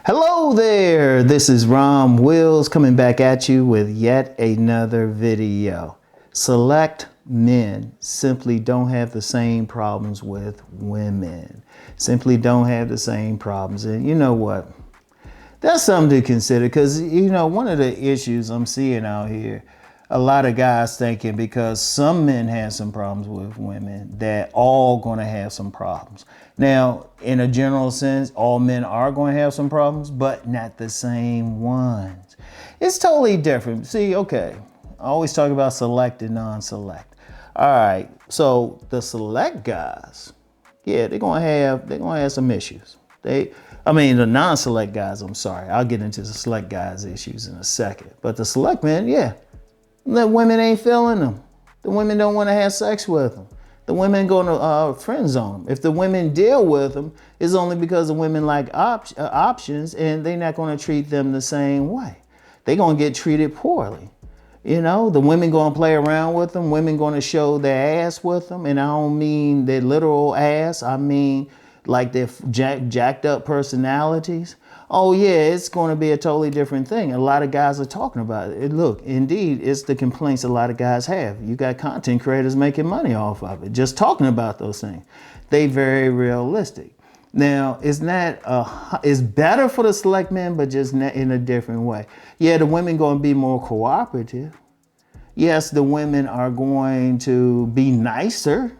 Hello there, this is Rom Wills coming back at you with yet another video. Select men simply don't have the same problems with women. Simply don't have the same problems. And you know what? That's something to consider because, one of the issues I'm seeing out here, a lot of guys thinking because some men have some problems with women, that all going to have some problems. Now, in a general sense, all men are going to have some problems, but not the same ones. It's totally different. See, okay, I always talk about select and non-select. All right, so the select guys, yeah, they're gonna have some issues. The non-select guys, I'm sorry. I'll get into the select guys' issues in a second. But the select men, yeah, the women ain't feeling them. The women don't want to have sex with them. The women going to friend zone them. If the women deal with them, it's only because the women like options, and they're not going to treat them the same way. They're going to get treated poorly. The women going to play around with them. Women going to show their ass with them. And I don't mean their literal ass. I mean like their jacked up personalities. Oh yeah, it's going to be a totally different thing. A lot of guys are talking about it. Look, indeed, it's the complaints a lot of guys have. You got content creators making money off of it, just talking about those things. They very realistic. Now, it's better for the select men, but just in a different way. Yeah, the women going to be more cooperative. Yes, the women are going to be nicer.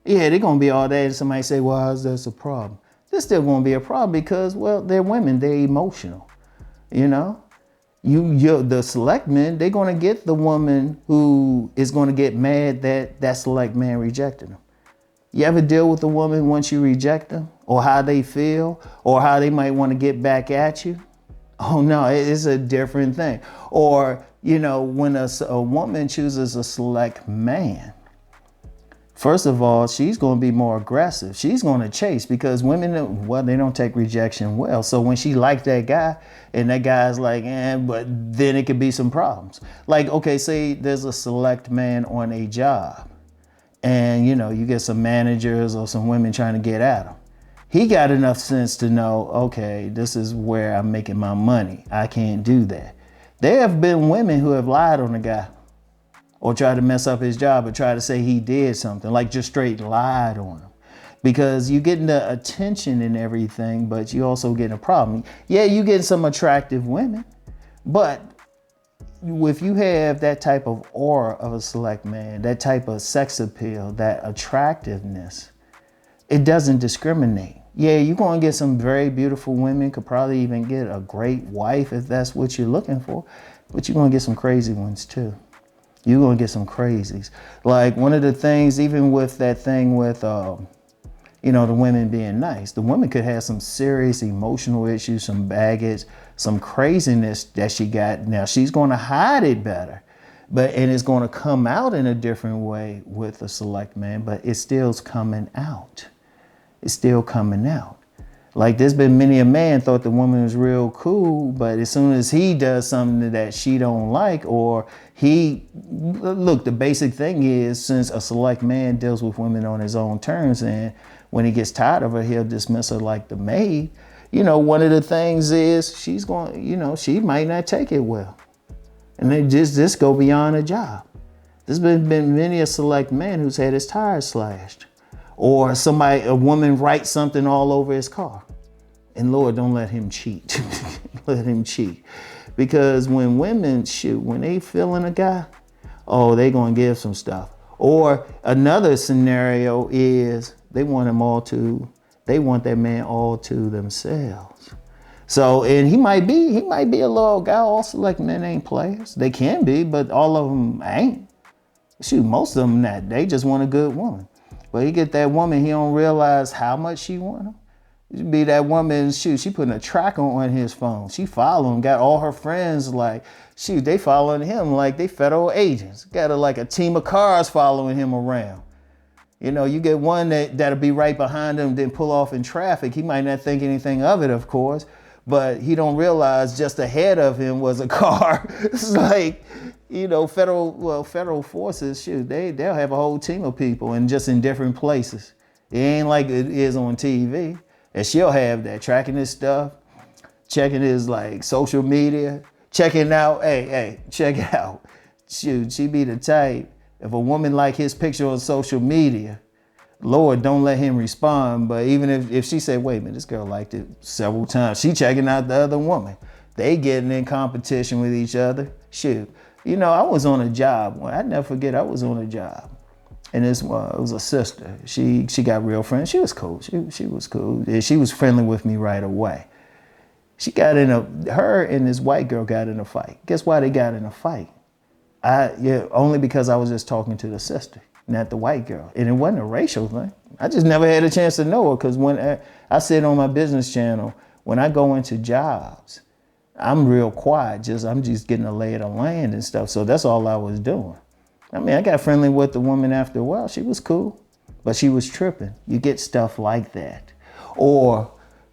Yeah, they're going to be all that. And somebody say, well, how's this a problem? This still won't be a problem because, well, they're women. They're emotional. The select men, they're going to get the woman who is going to get mad that select man rejected them. You ever deal with a woman once you reject them, or how they feel, or how they might want to get back at you? Oh no, it's a different thing. Or, when a woman chooses a select man, first of all, she's going to be more aggressive. She's going to chase because women, they don't take rejection well. So when she likes that guy and that guy's like, but then it could be some problems. Like, okay, say there's a select man on a job and, you get some managers or some women trying to get at him. He got enough sense to know, okay, this is where I'm making my money. I can't do that. There have been women who have lied on a guy, or try to mess up his job, or try to say he did something, like just straight lied on him. Because you're getting the attention and everything, but you also getting a problem. Yeah, you getting some attractive women, but if you have that type of aura of a select man, that type of sex appeal, that attractiveness, it doesn't discriminate. Yeah, you're going to get some very beautiful women, could probably even get a great wife if that's what you're looking for, but you're going to get some crazy ones too. You're going to get some crazies. Like one of the things, even with that thing with, the women being nice, the woman could have some serious emotional issues, some baggage, some craziness that she got. Now she's going to hide it better, and it's going to come out in a different way with a select man, but it still's coming out. It's still coming out. Like there's been many a man thought the woman was real cool, but as soon as he does something that she don't like, or the basic thing is, since a select man deals with women on his own terms, and when he gets tired of her, he'll dismiss her like the maid. One of the things is she's going, she might not take it well. And they just go beyond a job. There's been many a select man who's had his tires slashed. Or a woman writes something all over his car. And Lord, don't let him cheat. Let him cheat. Because when women when they feeling a guy, they going to give some stuff. Or another scenario is they want that man all to themselves. So, and he might be a little guy. All select men ain't players. They can be, but all of them ain't. Most of them not. They just want a good woman. But he get that woman, he don't realize how much she want him. It be that woman, she putting a tracker on his phone. She following him, got all her friends they following him like they federal agents. Got a team of cars following him around. You get one that'll be right behind him, then pull off in traffic. He might not think anything of it, of course, but he don't realize just ahead of him was a car. It's like, federal forces, they'll have a whole team of people and just in different places. It ain't like it is on TV. And she'll have that tracking this stuff checking his like social media, checking out, hey, check it out. Shoot, she be the type, if a woman like his picture on social media, Lord, don't let him respond. But even if she said, wait a minute, this girl liked it several times, she checking out the other woman. They getting in competition with each other. Shoot, you know, I was on a job. I never forget, I was on a job. And it was a sister. She got real friends. She was cool. She was cool. She was friendly with me right away. Her and this white girl got in a fight. Guess why they got in a fight? Only because I was just talking to the sister, not the white girl. And it wasn't a racial thing. I just never had a chance to know her, because when I said on my business channel, when I go into jobs, I'm real quiet. I'm just getting a lay of the land and stuff. So that's all I was doing. I mean, I got friendly with the woman after a while. She was cool, but she was tripping. You get stuff like that. Or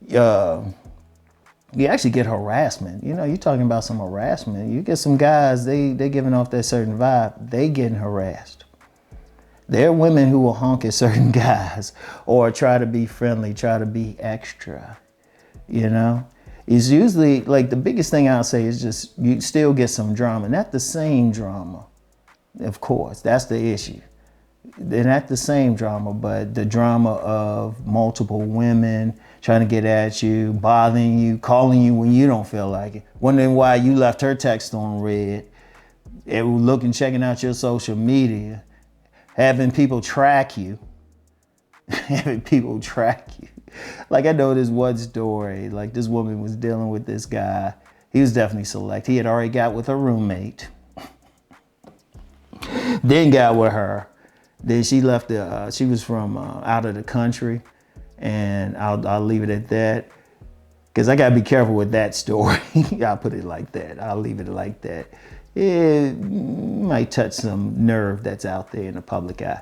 you actually get harassment. You know, you're talking about some harassment. You get some guys, they giving off that certain vibe. They getting harassed. There are women who will honk at certain guys or try to be friendly, try to be extra, you know? It's usually, like, the biggest thing I'll say is just you still get some drama. Not the same drama. Of course, that's the issue. They're not the same drama, but the drama of multiple women trying to get at you, bothering you, calling you when you don't feel like it, wondering why you left her text on read, checking out your social media, having people track you, Like, I know this one story, like this woman was dealing with this guy. He was definitely select. He had already got with a roommate. Then got with her. Then she left. She was from out of the country, and I'll leave it at that, because I gotta be careful with that story. I'll put it like that. I'll leave it like that. It might touch some nerve that's out there in the public eye.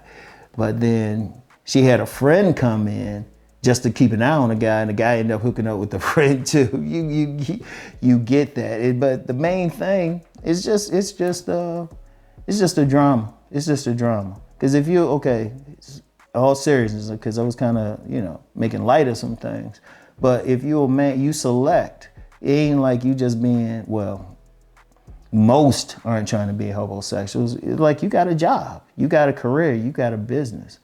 But then she had a friend come in just to keep an eye on the guy, and the guy ended up hooking up with the friend too. You get that. But the main thing is just a drama. It's just a drama. Because if you, all seriousness, because I was kind of, making light of some things. But if you're a man, you select. It ain't like you just being, most aren't trying to be homosexuals. It's like you got a job, you got a career, you got a business.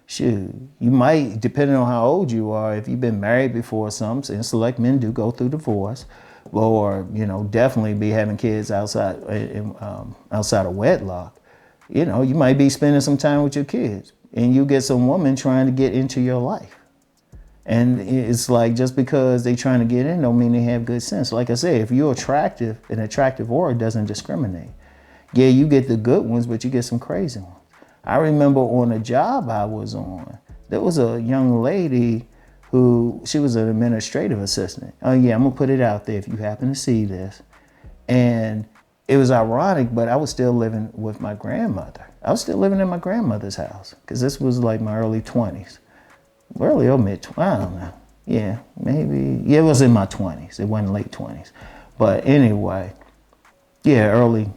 Shoot, you might, depending on how old you are, if you've been married before, some select men do go through divorce, or definitely be having kids outside of wedlock. You might be spending some time with your kids, and you get some woman trying to get into your life. And it's like, just because they trying to get in don't mean they have good sense. Like I said, if you're attractive, an attractive aura doesn't discriminate. Yeah, you get the good ones, but you get some crazy ones. I remember on a job I was on, there was a young lady she was an administrative assistant. Oh yeah, I'm gonna put it out there if you happen to see this. And it was ironic, but I was still living with my grandmother. I was still living in my grandmother's house, because this was like my early 20s. Early or mid, I don't know. Yeah, maybe. Yeah, it was in my 20s. It wasn't late 20s. But anyway, yeah, early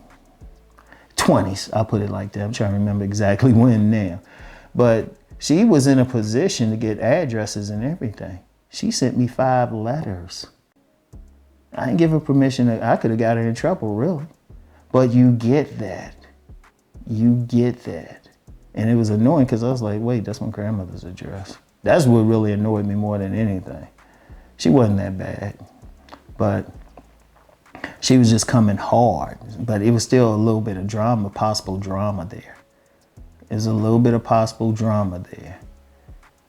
20s. I'll put it like that. I'm trying to remember exactly when now. But she was in a position to get addresses and everything. She sent me 5 letters. I didn't give her permission. I could have got her in trouble, really. But you get that. You get that. And it was annoying, because I was like, wait, that's my grandmother's address. That's what really annoyed me more than anything. She wasn't that bad, but she was just coming hard. But it was still a little bit of drama, possible drama there. There's a little bit of possible drama there.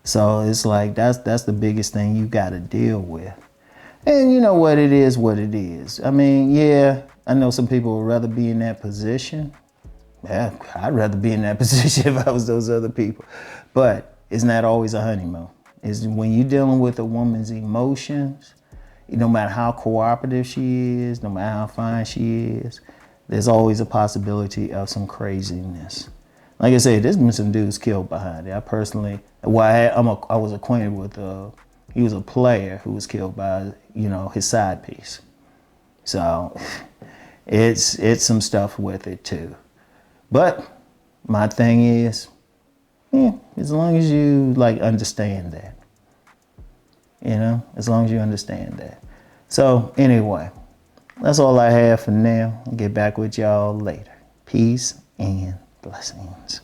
So it's like, that's the biggest thing you got to deal with. And you know what it is, what it is. I mean, yeah, I know some people would rather be in that position. Yeah, I'd rather be in that position if I was those other people. But it's not always a honeymoon. It's when you're dealing with a woman's emotions, no matter how cooperative she is, no matter how fine she is, there's always a possibility of some craziness. Like I said, there's been some dudes killed behind it. I personally, I was acquainted with, he was a player who was killed by, his side piece. So it's some stuff with it too. But my thing is, as long as you understand that, as long as you understand that. So anyway, that's all I have for now. I'll get back with y'all later. Peace and blessings.